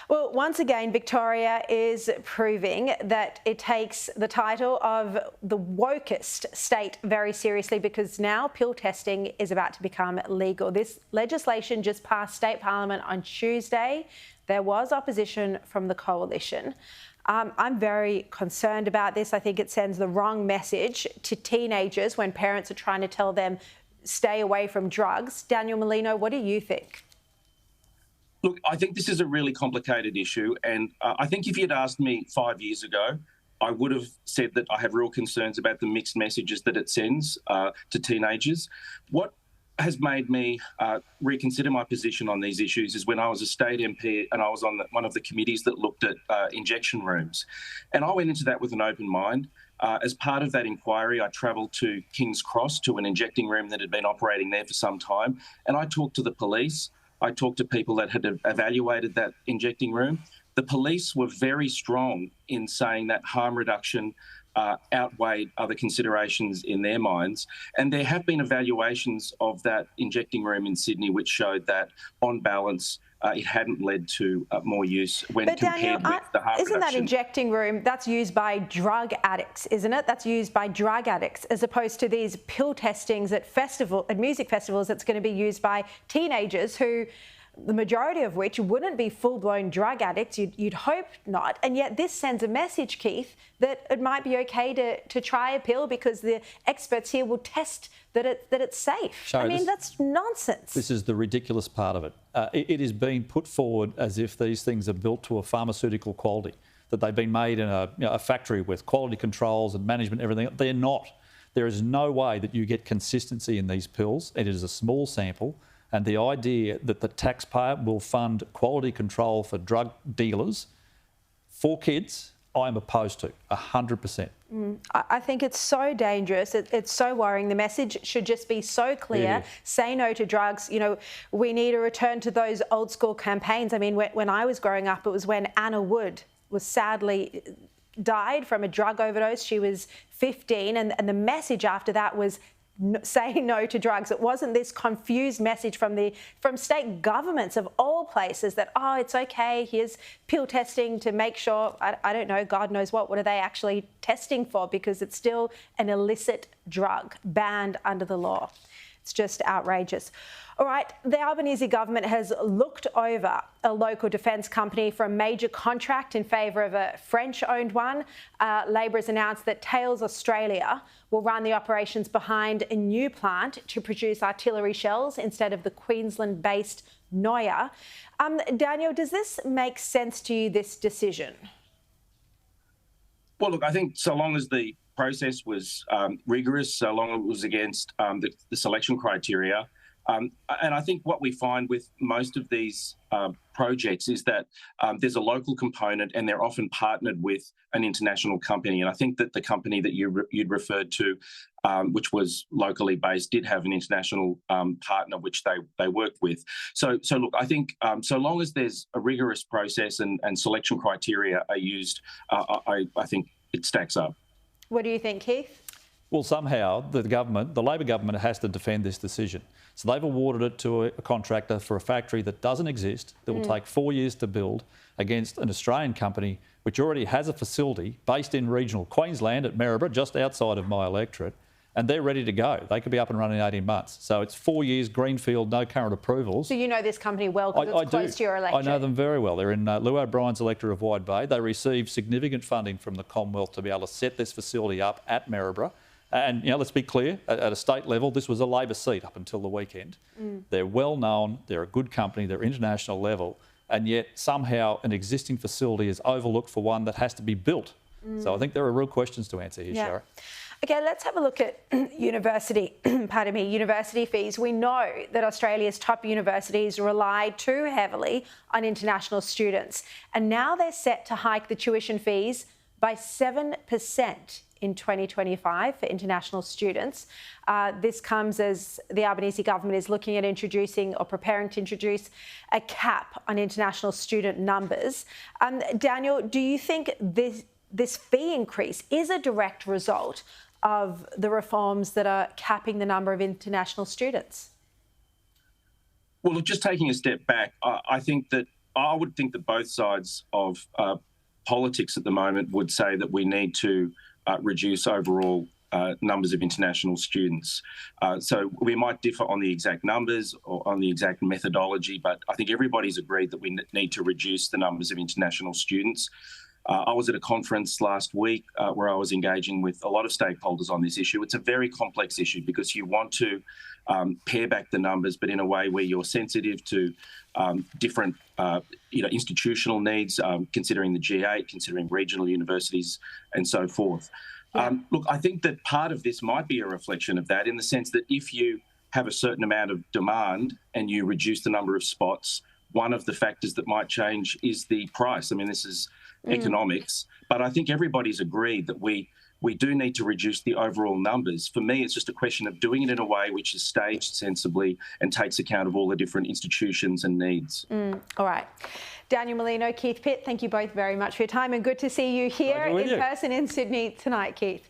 Well, once again, Victoria is proving that it takes the title of the wokest state very seriously, because now pill testing is about to become legal. This legislation just passed state parliament on Tuesday. There was opposition from the coalition. I'm very concerned about this. I think it sends the wrong message to teenagers when parents are trying to tell them stay away from drugs. Daniel Molino, what do you think? Look, I think this is a really complicated issue, and I think if you'd asked me 5 years ago, I would have said that I have real concerns about the mixed messages that it sends to teenagers. What has made me reconsider my position on these issues is when I was a state MP and I was on one of the committees that looked at injection rooms. And I went into that with an open mind. As part of that inquiry, I travelled to King's Cross to an injecting room that had been operating there for some time, and I talked to the police. I talked to people that had evaluated that injecting room. The police were very strong in saying that harm reduction outweighed other considerations in their minds. And there have been evaluations of that injecting room in Sydney which showed that, on balance, it hadn't led to more use when compared with the harm reduction. Isn't that injecting room, that's used by drug addicts, isn't it? That's used by drug addicts, as opposed to these pill testings at music festivals that's going to be used by teenagers who, the majority of which wouldn't be full-blown drug addicts. You'd hope not. And yet this sends a message, Keith, that it might be okay to try a pill because the experts here will test that it's safe. Sharri, I mean, that's nonsense. This is the ridiculous part of it. It is being put forward as if these things are built to a pharmaceutical quality, that they've been made in a factory with quality controls and management and everything. They're not. There is no way that you get consistency in these pills. It is a small sample. And the idea that the taxpayer will fund quality control for drug dealers for kids, I'm opposed to 100%. I think it's so dangerous. It's so worrying. The message should just be so clear. Say no to drugs. You know, we need a return to those old school campaigns. I mean, when I was growing up, it was when Anna Wood was sadly died from a drug overdose. She was 15, and the message after that was say no to drugs. It wasn't this confused message from state governments of all places that, oh, it's okay, here's pill testing to make sure, I don't know, God knows what are they actually testing for, because it's still an illicit drug banned under the law. It's just outrageous. All right, the Albanese government has looked over a local defence company for a major contract in favour of a French-owned one. Labor has announced that Tails Australia will run the operations behind a new plant to produce artillery shells instead of the Queensland-based Noya. Daniel, does this make sense to you, this decision? Well, look, I think so long as the process was rigorous, so long as it was against the selection criteria. And I think what we find with most of these projects is that there's a local component and they're often partnered with an international company. And I think that the company that you'd referred to, which was locally based, did have an international partner which they worked with. So look, I think so long as there's a rigorous process and selection criteria are used, I think it stacks up. What do you think, Keith? Well, somehow the Labor government has to defend this decision. So they've awarded it to a contractor for a factory that doesn't exist, that will take 4 years to build, against an Australian company which already has a facility based in regional Queensland at Maryborough, just outside of my electorate, and they're ready to go. They could be up and running in 18 months. So it's 4 years, greenfield, no current approvals. So you know this company well because it's close to your electorate? I know them very well. They're in Lou O'Brien's electorate of Wide Bay. They received significant funding from the Commonwealth to be able to set this facility up at Maryborough. And, you know, let's be clear, at a state level, this was a Labor seat up until the weekend. They're well known, they're a good company, they're international level, and yet somehow an existing facility is overlooked for one that has to be built. So I think there are real questions to answer here, Sharri. Okay, let's have a look at university fees. We know that Australia's top universities rely too heavily on international students, and now they're set to hike the tuition fees by 7% in 2025 for international students. This comes as the Albanese government is looking at introducing or preparing to introduce a cap on international student numbers. Daniel, do you think this fee increase is a direct result of the reforms that are capping the number of international students? Well, look, just taking a step back, I think that I would think that both sides of politics at the moment would say that we need to reduce overall numbers of international students. So we might differ on the exact numbers or on the exact methodology, but I think everybody's agreed that we need to reduce the numbers of international students. I was at a conference last week where I was engaging with a lot of stakeholders on this issue. It's a very complex issue because you want to pare back the numbers, but in a way where you're sensitive to different institutional needs, considering the G8, considering regional universities and so forth. Yeah. Look, I think that part of this might be a reflection of that in the sense that if you have a certain amount of demand and you reduce the number of spots, one of the factors that might change is the price. I mean, this is economics, but I think everybody's agreed that we do need to reduce the overall numbers. For me, it's just a question of doing it in a way which is staged sensibly and takes account of all the different institutions and needs. All right. Daniel Molino, Keith Pitt, thank you both very much for your time, and good to see you here in person in Sydney tonight, Keith.